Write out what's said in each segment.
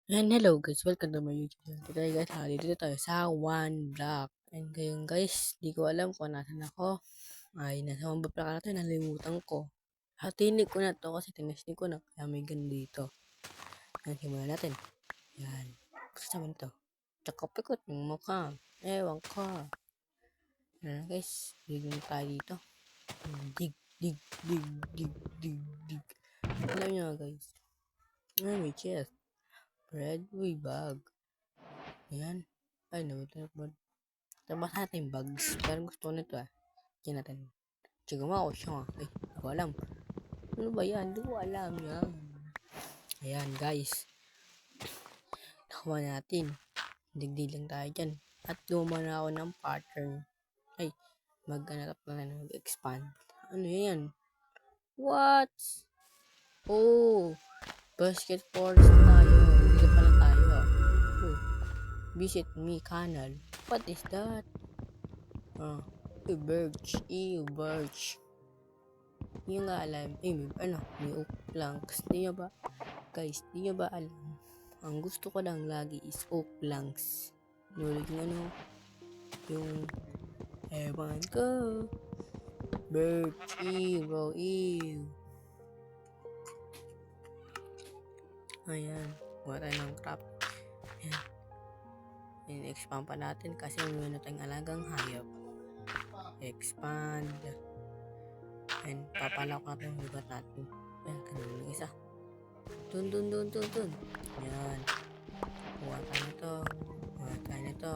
And hello guys, welcome to my YouTube channel. Today guys, dito tayo sa One Block. And ngayon guys, di ko alam kung nasan ako. Ay, nasa One Block na tayo, nalimutan ko. Tinig ko na to kasi tinesting ko na kaya may ganun dito. Yan, simulan natin. Yan. Gusto naman to. Tsaka pikot yung mukha. Ewan ko. Yan guys, bigyan tayo dito. Dig, dig, dig, dig, dig, dig. Alam nyo guys. Ay, may chest. Bread, uy, bag. Ayan. Ay, no, tabas natin bugs. Pero gusto ko nito Diyan natin. Siguro ako siya. Ay, hindi ko alam. Ano ba yan? Hindi ko alam yan. Ayan, guys. Nakuha natin. Digdig lang tayo dyan. At gumawa na ako ng pattern. Ay, mag-anap na mag-expand. Ano yan? What? Oh, basket force tayo. Dito pala tayo. Oh, visit me canal. What is that? Birch. Birch. Yung nga alam, may oak planks. Di nyo ba, guys, di nyo ba alam? Ang gusto ko lang lagi is oak planks. Nulit yung, ewan ko. Birch, bro, Ayan, buha tayo ng crop. Ayan. In-expand pa natin kasi may tayong alagang hayop. Expand. And papalak natin yung lugar natin. Ayan, kanina yung isa. Dun. Ayan. Buha tayo nito.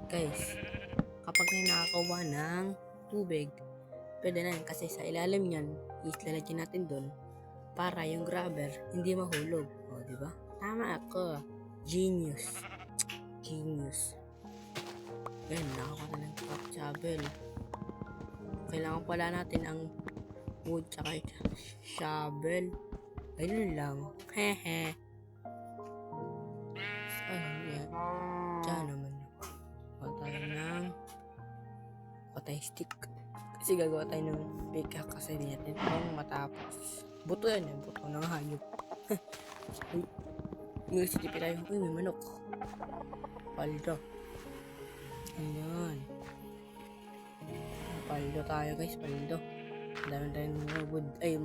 Guys, kapag may nakakawa ng tubig, pwede na yan kasi sa ilalim yan, islalagyan natin dun para yung grabber hindi mahulog. O, diba? Tama ako. Genius. Ayan, nakakuha ng craft shovel. Kailangan pala natin ang wood tsaka shovel. Ayun lang. Hehe. Ano yan? Diyan naman. Patay stick. Kasi gagawa tayo ng pickaxe kasi di natin itong matapos. Buto yan. Buto ng hayop. May CTP tayo. Uy, may manok. Paldo. Ayan. Paldo tayo guys. Paldo. Dami tayong wood. Ay,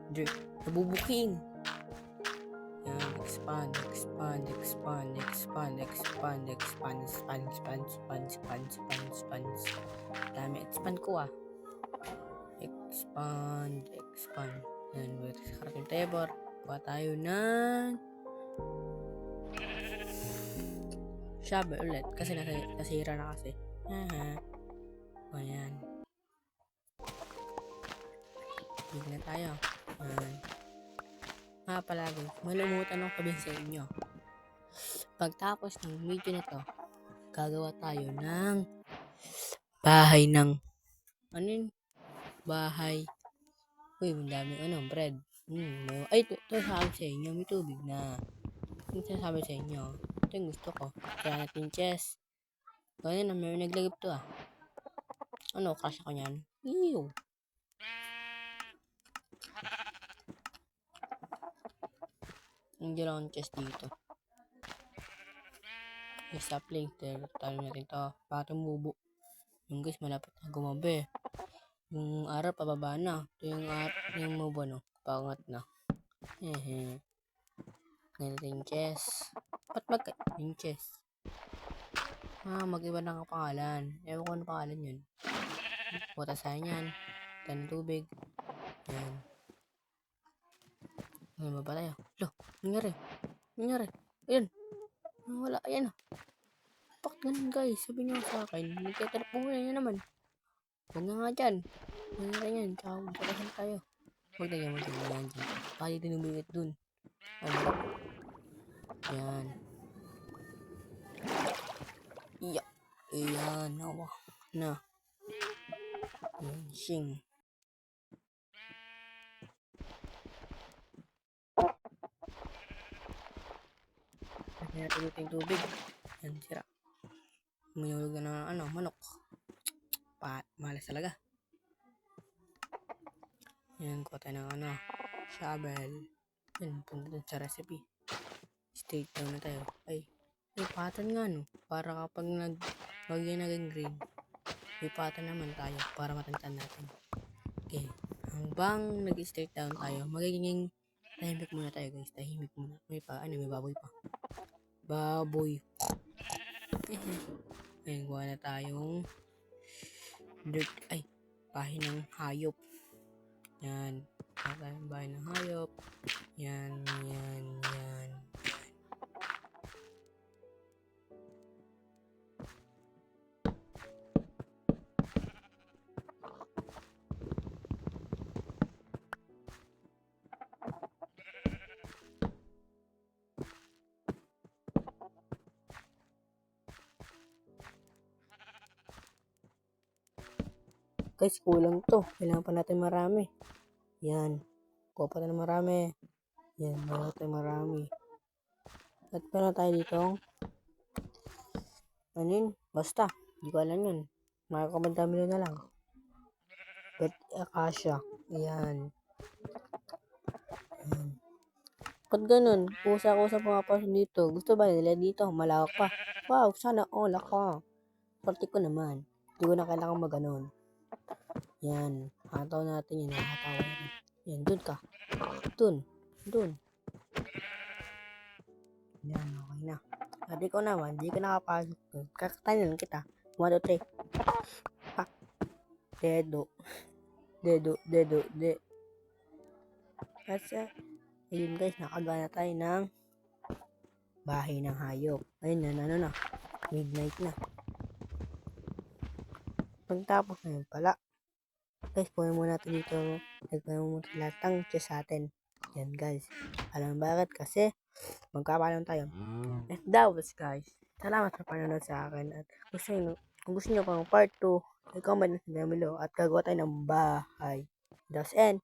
drink. Nabubuking. Yan. Expand. Dami. Expand ko Expand. Yan. Wait. Crafting table. Kuha tayo ng shovel ulit. Kasi nasira na kasi. Ayan. Bigyan tayo. Ayan. Palagi, malumutan akong sabihin sa inyo. Pagtapos ng video na to, gagawa tayo ng bahay ng bahay. Uy, ang daming bread. Ay, ito sabi sa inyo, may tubig na. Ito sabi sa inyo. Ito yung gusto ko. Kaya natin chest. Ganyan na, may naglagip to crush ako niyan. Ew. Hindi lang ang chest dito. May sapling. Talo natin to. Para tumubo. Yung guys, malapit na gumabi. Yung araw, pababa na. Ito yung mubo, pangat na. Ganito yung chest. Ba't yung chest? Mag-iba lang ang pangalan. Ewan ko ano pangalan yun. Puta sa yan. Tan tubig. Yan. Ngayon ba tayo? Nangyari. Ayan. Wala. Ayan. Pak ganun guys. Sabi nyo sa akin. Nagtatalapong na naman. Huwag nga dyan. Nangyari yan. Tsaka tayo. Huwag na yan. Pali din umingit dun. Yan. Iya. Ayan. Nawa. Na. Yan. Shing. Kaya natin yung tubig. Yan. Sira. Mayulog na manok. Malas talaga. Yan. Kuha tayo ng shovel. Yan. Punta dun sa recipe. straight down na tayo. Ay, may pattern nga no. Para kapag bagay naging green, may pattern naman tayo para matantan natin. Okay. Hanggang nag-straight down tayo, magiging tahimik muna tayo guys. Tahimik muna. May baboy pa. Baboy. Ayun, gawa na tayong bahay ng hayop. Yan. Bahay ng hayop. Yan. Guys, kulang to. Kailangan pa natin marami. Yan. Kuha pa na marami. Yan, natin marami. At meron tayo dito. Basta. Hindi ko alam yun. Makakabandamilo na lang. But, akasya. Ayan. Pag ganun, kusa-kusa pumapasok dito. Gusto ba nila dito? Malawak pa. Wow, sana all ako. Party ko naman. Hindi ko na kailangan maganon. Yan. Hataw natin yan. Hataw natin. Yan, dun ka. Dun. Yan, okay na. Sabi ko naman, di ka nakapasok dun. Kakatanin lang kita. 1, 2, 3. Pak. Dedo. Kasi, ayun guys, nakagana tayo ng bahay ng hayop. Ayun na, midnight na. Pagtapos na yun pala, guys, kunin muna natin dito. Nagpanin muna lahat ng chest sa atin. Yan guys. Alam bakit? Kasi magkapalan tayo. And that was guys. Salamat sa panonood sa akin. At kung gusto nyo pang part 2, i-comment na below at gagawa tayo ng bahay. That's end.